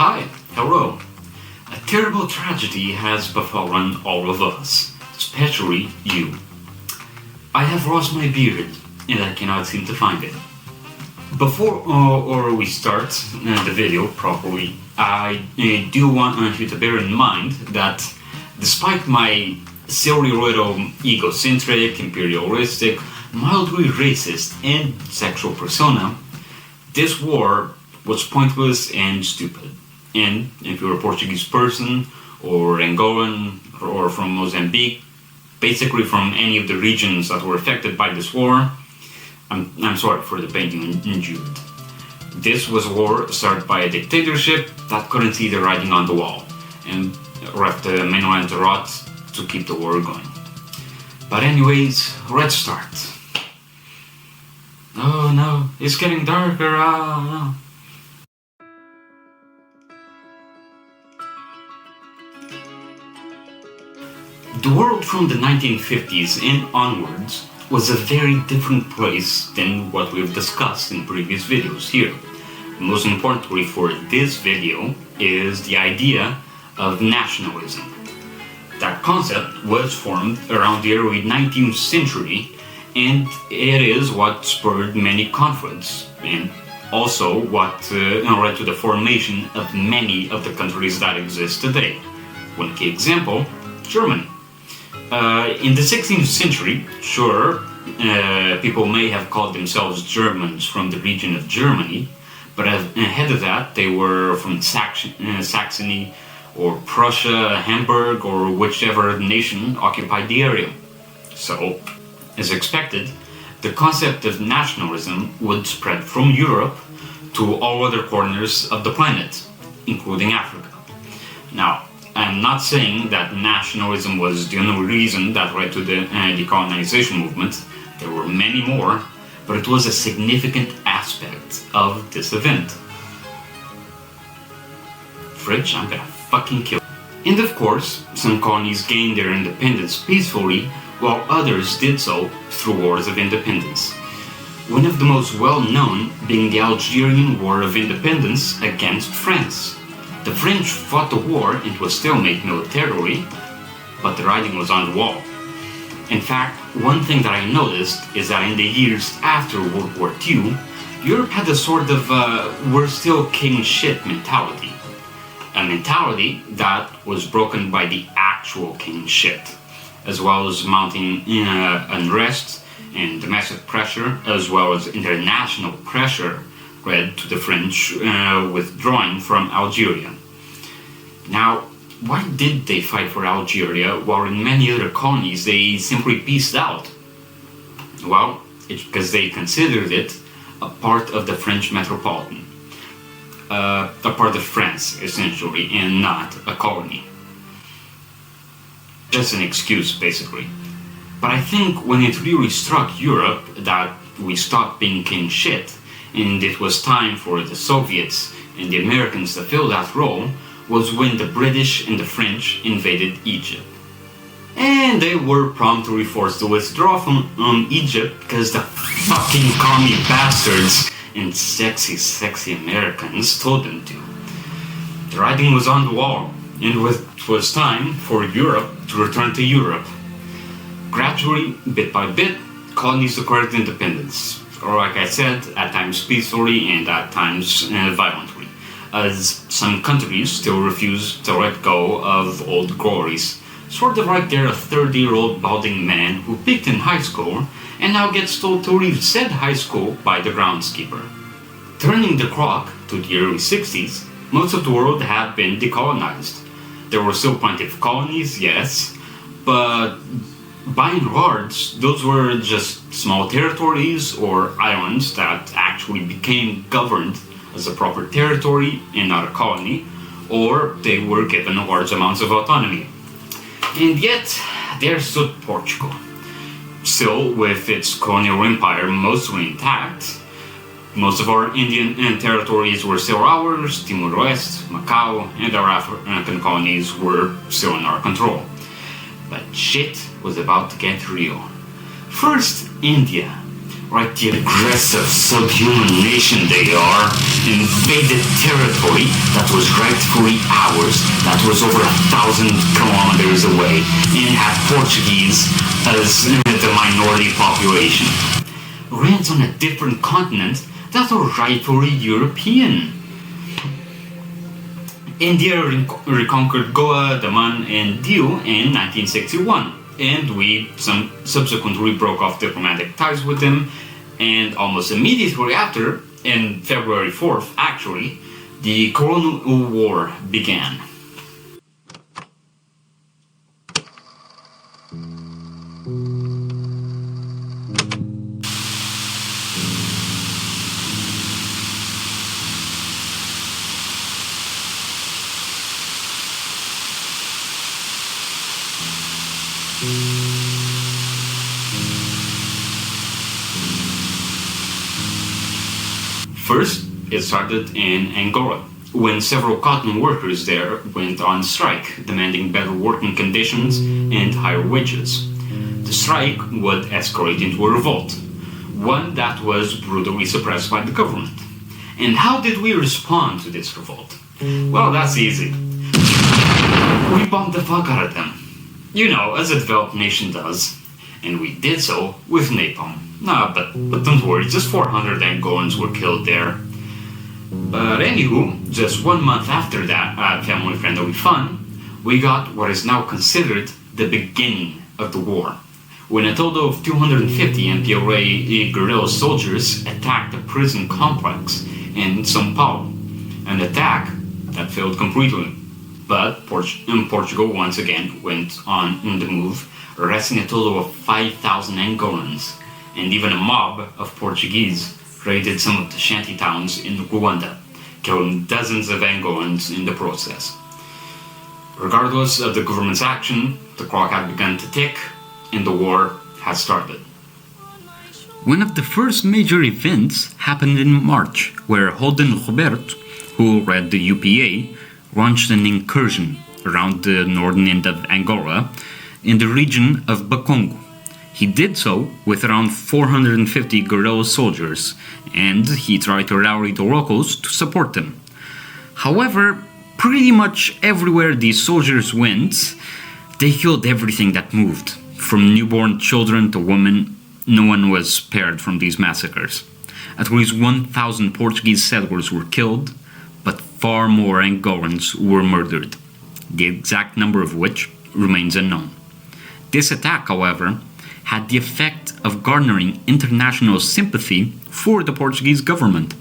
Hi, hello. A terrible tragedy has befallen all of us, especially you. I have lost my beard, and I cannot seem to find it. Before we start the video properly, I do want you to bear in mind that despite my silly little egocentric, imperialistic, mildly racist, and sexual persona, this war was pointless and stupid. And if you're a Portuguese person, or Angolan, or from Mozambique, basically from any of the regions that were affected by this war, I'm sorry for the pain you endured. This was a war started by a dictatorship that couldn't see the writing on the wall, and left the mainland to rot to keep the war going. But anyways, let's start. Oh no, it's getting darker, no. The world from the 1950s and onwards was a very different place than what we've discussed in previous videos here. Most importantly for this video is the idea of nationalism. That concept was formed around the early 19th century, and it is what spurred many conflicts, and also what led to the formation of many of the countries that exist today. One key example, Germany. In the 16th century, sure, people may have called themselves Germans from the region of Germany, but ahead of that they were from Saxony or Prussia, Hamburg, or whichever nation occupied the area. So, as expected, the concept of nationalism would spread from Europe to all other corners of the planet, including Africa. Now, I'm not saying that nationalism was the only reason that led to the decolonization movement. There were many more, but it was a significant aspect of this event. Fridge, I'm gonna fucking kill you. And of course, some colonies gained their independence peacefully, while others did so through wars of independence. One of the most well-known being the Algerian War of Independence against France. The French fought the war and was stalemate militarily, but the writing was on the wall. In fact, one thing that I noticed is that in the years after World War II, Europe had a sort of we're still king shit mentality. A mentality that was broken by the actual king shit, as well as mounting unrest and domestic pressure, as well as international pressure, led to the French withdrawing from Algeria. Now, why did they fight for Algeria while in many other colonies they simply peaced out? Well, it's because they considered it a part of the French metropolitan. A part of France, essentially, and not a colony. Just an excuse, basically. But I think when it really struck Europe that we stopped being king shit, and it was time for the Soviets and the Americans to fill that role, was when the British and the French invaded Egypt. And they were promptly forced to withdraw from Egypt because the fucking commie bastards and sexy Americans told them to. The writing was on the wall, and it was time for Europe to return to Europe. Gradually, bit by bit, colonies acquired independence. Or like I said, at times peacefully and at times violently, as some countries still refuse to let go of old glories, sort of like they're a 30-year-old balding man who peaked in high school and now gets told to leave said high school by the groundskeeper. Turning the clock to the early 60s, most of the world had been decolonized. There were still plenty of colonies, yes, but by and large, those were just small territories or islands that actually became governed as a proper territory and not a colony, or they were given large amounts of autonomy. And yet, there stood Portugal, still with its colonial empire mostly intact. Most of our Indian territories were still ours, Timor-Leste, Macau, and our African colonies were still in our control. But shit was about to get real. First, India. Like the aggressive, subhuman nation they are, invaded territory that was rightfully ours, that was over 1,000 kilometers away, and had Portuguese as the minority population. Lands on a different continent that were rightfully European. India reconquered Goa, Daman, and Diu in 1961, and we subsequently broke off diplomatic ties with them, and almost immediately after, in February 4th actually, the colonial war began. First, it started in Angola, when several cotton workers there went on strike, demanding better working conditions and higher wages. The strike would escalate into a revolt, one that was brutally suppressed by the government. And how did we respond to this revolt? Well, that's easy. We bombed the fuck out of them. You know, as a developed nation does. And we did so with napalm. But don't worry, just 400 Angolans were killed there. But anywho, just 1 month after that family-friendly fun, we got what is now considered the beginning of the war, when a total of 250 MPLA guerrilla soldiers attacked a prison complex in São Paulo, an attack that failed completely. But Portugal once again went on the move, arresting a total of 5,000 Angolans, and even a mob of Portuguese raided some of the shanty towns in Rwanda, killing dozens of Angolans in the process. Regardless of the government's action, the clock had begun to tick, and the war had started. One of the first major events happened in March, where Holden Roberto, who led the UPA, launched an incursion around the northern end of Angola in the region of Bakongo. He did so with around 450 guerrilla soldiers, and he tried to rally the locals to support them. However, pretty much everywhere these soldiers went, they killed everything that moved. From newborn children to women, no one was spared from these massacres. At least 1,000 Portuguese settlers were killed, but far more Angolans were murdered, the exact number of which remains unknown. This attack, however, had the effect of garnering international sympathy for the Portuguese government.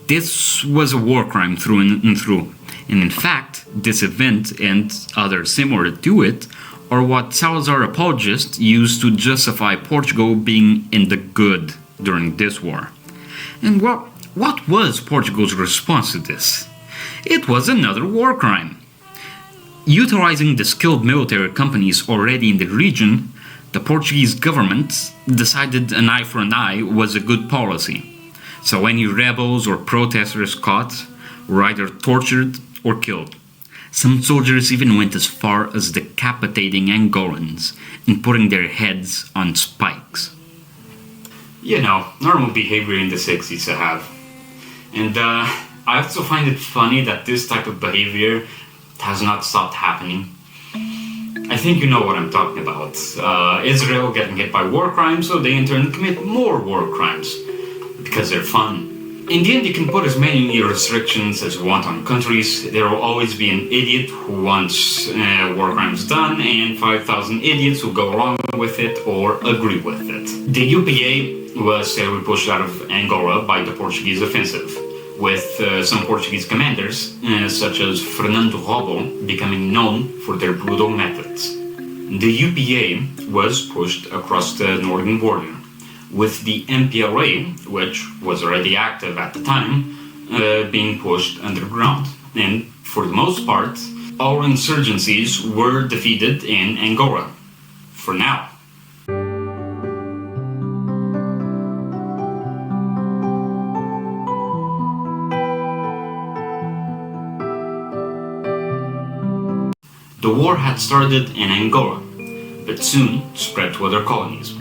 This was a war crime through and through, and in fact, this event and others similar to it are what Salazar apologists used to justify Portugal being in the good during this war. And what was Portugal's response to this? It was another war crime. Utilizing the skilled military companies already in the region, the Portuguese government decided an eye for an eye was a good policy. So any rebels or protesters caught were either tortured or killed. Some soldiers even went as far as decapitating Angolans and putting their heads on spikes. You know, normal behavior in the 60s to have. And I also find it funny that this type of behavior has not stopped happening. I think you know what I'm talking about. Israel getting hit by war crimes, so they in turn commit more war crimes. Because they're fun. In the end, you can put as many restrictions as you want on countries. There will always be an idiot who wants war crimes done, and 5,000 idiots who go along with it or agree with it. The UPA was steadily pushed out of Angola by the Portuguese offensive, with some Portuguese commanders, such as Fernando Robo, becoming known for their brutal methods. The UPA was pushed across the northern border, with the MPLA, which was already active at the time, being pushed underground. And for the most part, all insurgencies were defeated in Angola. For now. The war had started in Angola, but soon spread to other colonies.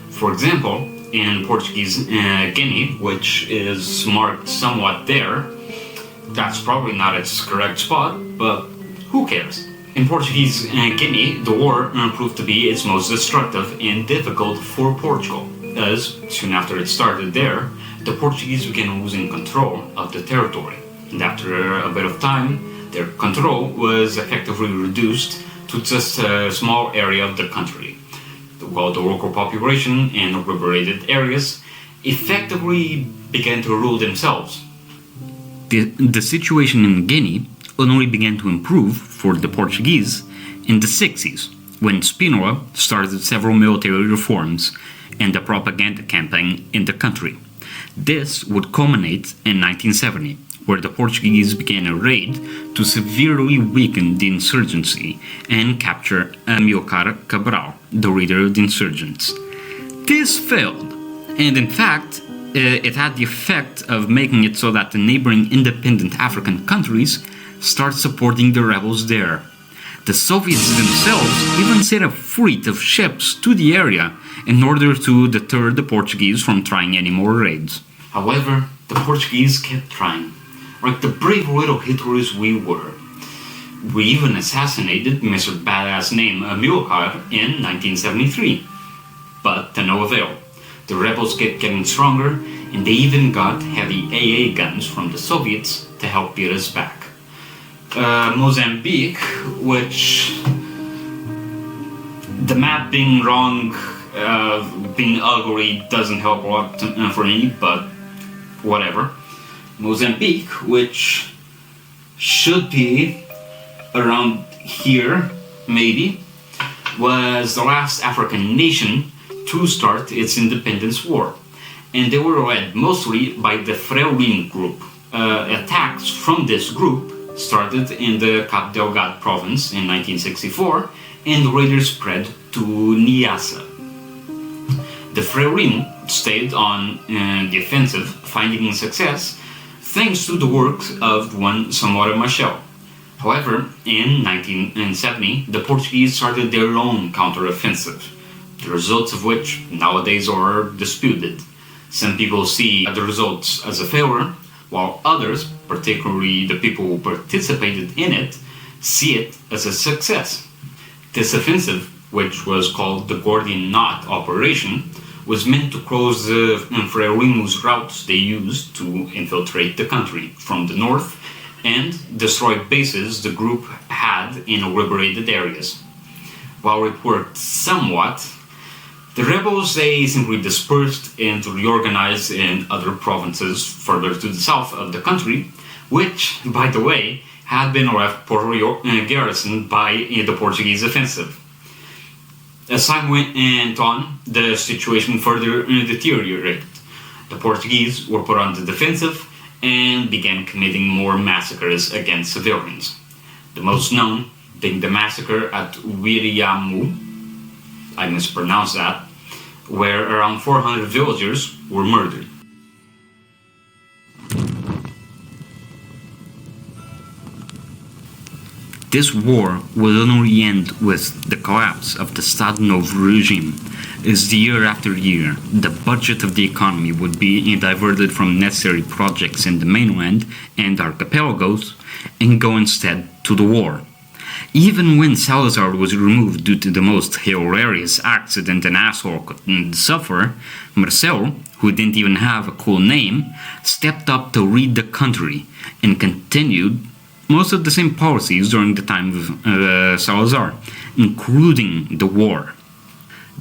For example, in Portuguese Guinea, which is marked somewhat there. That's probably not its correct spot, but who cares? In Portuguese Guinea, the war proved to be its most destructive and difficult for Portugal, as soon after it started there, the Portuguese began losing control of the territory, and after a bit of time, their control was effectively reduced to just a small area of the country, while the local population in liberated areas effectively began to rule themselves. The situation in Guinea only began to improve for the Portuguese in the 60s, when Spinola started several military reforms and a propaganda campaign in the country. This would culminate in 1970, where the Portuguese began a raid to severely weaken the insurgency and capture Amilcar Cabral, the leader of the insurgents. This failed, and in fact, it had the effect of making it so that the neighboring independent African countries start supporting the rebels there. The Soviets themselves even sent a fleet of ships to the area in order to deter the Portuguese from trying any more raids. However, the Portuguese kept trying, like the brave little Hitlers we were. We even assassinated Mr. Badass named Amilcar in 1973, but to no avail. The rebels kept getting stronger, and they even got heavy AA guns from the Soviets to help beat us back. Mozambique, which the map being wrong, being ugly doesn't help a lot for me, but whatever. Mozambique, which should be around here, maybe, was the last African nation to start its independence war, and they were led mostly by the Frelimo group. Attacks from this group started in the Cabo Delgado province in 1964 and later spread to Niassa. The Frelimo stayed on the offensive, finding success thanks to the work of one Samora Machel. However, in 1970, the Portuguese started their own counter-offensive, the results of which nowadays are disputed. Some people see the results as a failure, while others, particularly the people who participated in it, see it as a success. This offensive, which was called the Gordian Knot Operation, was meant to close the Frelimo's routes they used to infiltrate the country from the north and destroy bases the group had in liberated areas. While it worked somewhat, the rebels, they simply dispersed and reorganized in other provinces further to the south of the country, which, by the way, had been left garrisoned by the Portuguese offensive. As time went on, the situation further deteriorated. The Portuguese were put on the defensive and began committing more massacres against civilians. The most known being the massacre at Wiriamu, I mispronounced that, where around 400 villagers were murdered. This war would only end with the collapse of the Estado Novo regime, as year after year, the budget of the economy would be diverted from necessary projects in the mainland and archipelagos and go instead to the war. Even when Salazar was removed due to the most hilarious accident an asshole could suffer, Marcelo, who didn't even have a cool name, stepped up to lead the country and continued most of the same policies during the time of Salazar, including the war.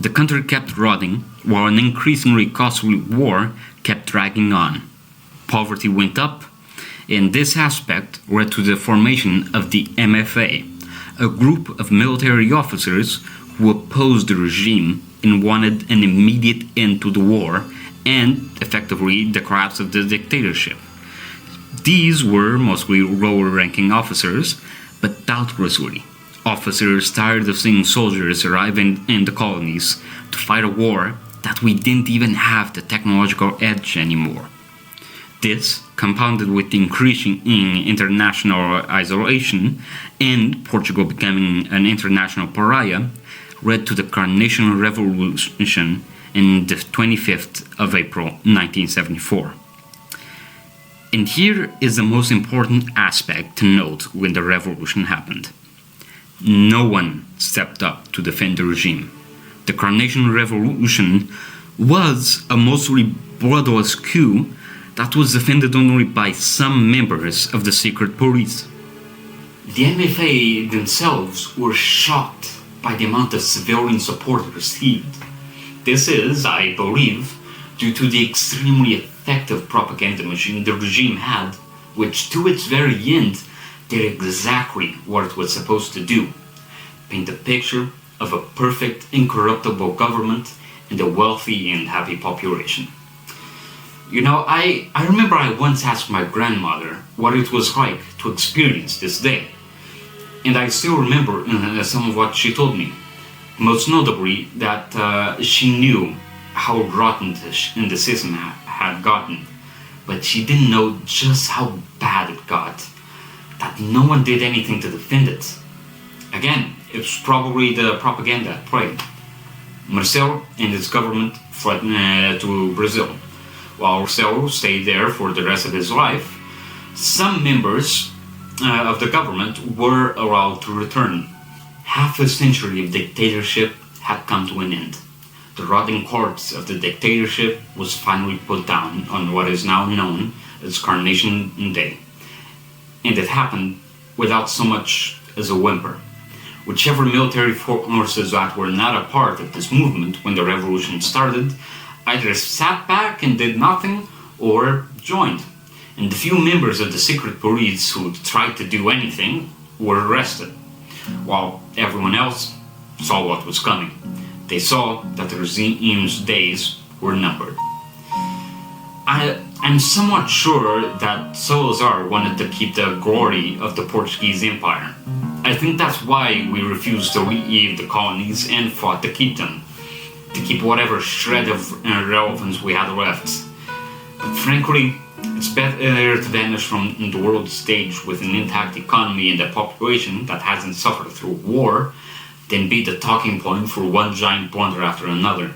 The country kept rotting, while an increasingly costly war kept dragging on. Poverty went up, and this aspect led to the formation of the MFA, a group of military officers who opposed the regime and wanted an immediate end to the war and, effectively, the collapse of the dictatorship. These were mostly lower-ranking officers, but doubtlessly officers tired of seeing soldiers arrive in the colonies to fight a war that we didn't even have the technological edge anymore. This, compounded with the increasing international isolation and Portugal becoming an international pariah, led to the Carnation Revolution in the 25th of April 1974. And here is the most important aspect to note when the revolution happened. No one stepped up to defend the regime. The Carnation Revolution was a mostly bloodless coup that was defended only by some members of the secret police. The MFA themselves were shocked by the amount of civilian support received. This is, I believe, due to the extremely effective propaganda machine the regime had, which to its very end did exactly what it was supposed to do: paint a picture of a perfect, incorruptible government and a wealthy and happy population. You know, I remember I once asked my grandmother what it was like to experience this day. And I still remember some of what she told me. Most notably that she knew how rotten the system had gotten. But she didn't know just how bad it got. That no one did anything to defend it. Again, it's probably the propaganda at play. Marcelo and his government fled to Brazil. While Marcelo stayed there for the rest of his life, some members of the government were allowed to return. Half a century of dictatorship had come to an end. The rotting corpse of the dictatorship was finally put down on what is now known as Carnation Day. And it happened without so much as a whimper. Whichever military forces that were not a part of this movement when the revolution started either sat back and did nothing or joined. And the few members of the secret police who tried to do anything were arrested, while everyone else saw what was coming. They saw that the regime's days were numbered. I'm somewhat sure that Salazar wanted to keep the glory of the Portuguese Empire. I think that's why we refused to leave the colonies and fought to keep them, to keep whatever shred of relevance we had left. But frankly, it's better to vanish from the world stage with an intact economy and a population that hasn't suffered through war than be the talking point for one giant blunder after another.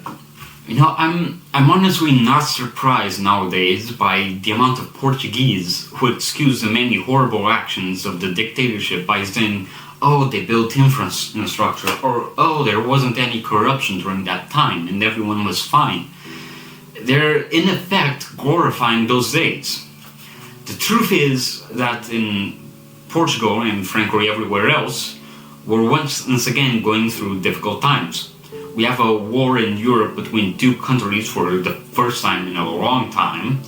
You know, I'm honestly not surprised nowadays by the amount of Portuguese who excuse the many horrible actions of the dictatorship by saying, oh, they built infrastructure, or oh, there wasn't any corruption during that time and everyone was fine. They're in effect glorifying those days. The truth is that in Portugal and frankly everywhere else, we're once again going through difficult times. We have a war in Europe between two countries for the first time in a long time,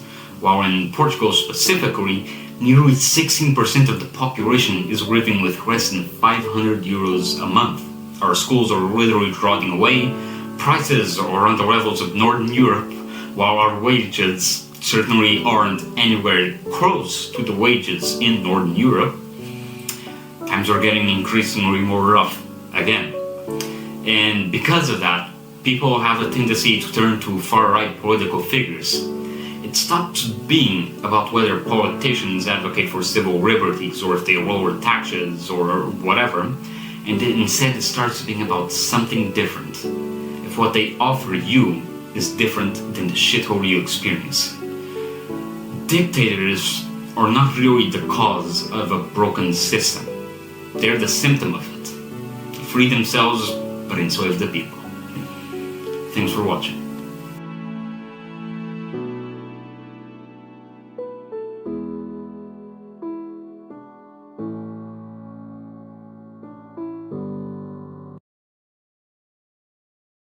while in Portugal specifically, nearly 16% of the population is living with less than 500 euros a month. Our schools are literally rotting away, prices are on the levels of Northern Europe, while our wages certainly aren't anywhere close to the wages in Northern Europe. Times are getting increasingly more rough again. And because of that, people have a tendency to turn to far-right political figures. It stops being about whether politicians advocate for civil liberties or if they lower taxes or whatever, and instead it starts being about something different. If what they offer you is different than the shithole you experience. Dictators are not really the cause of a broken system. They're the symptom of it. They free themselves, but enslave the people. Thanks for watching.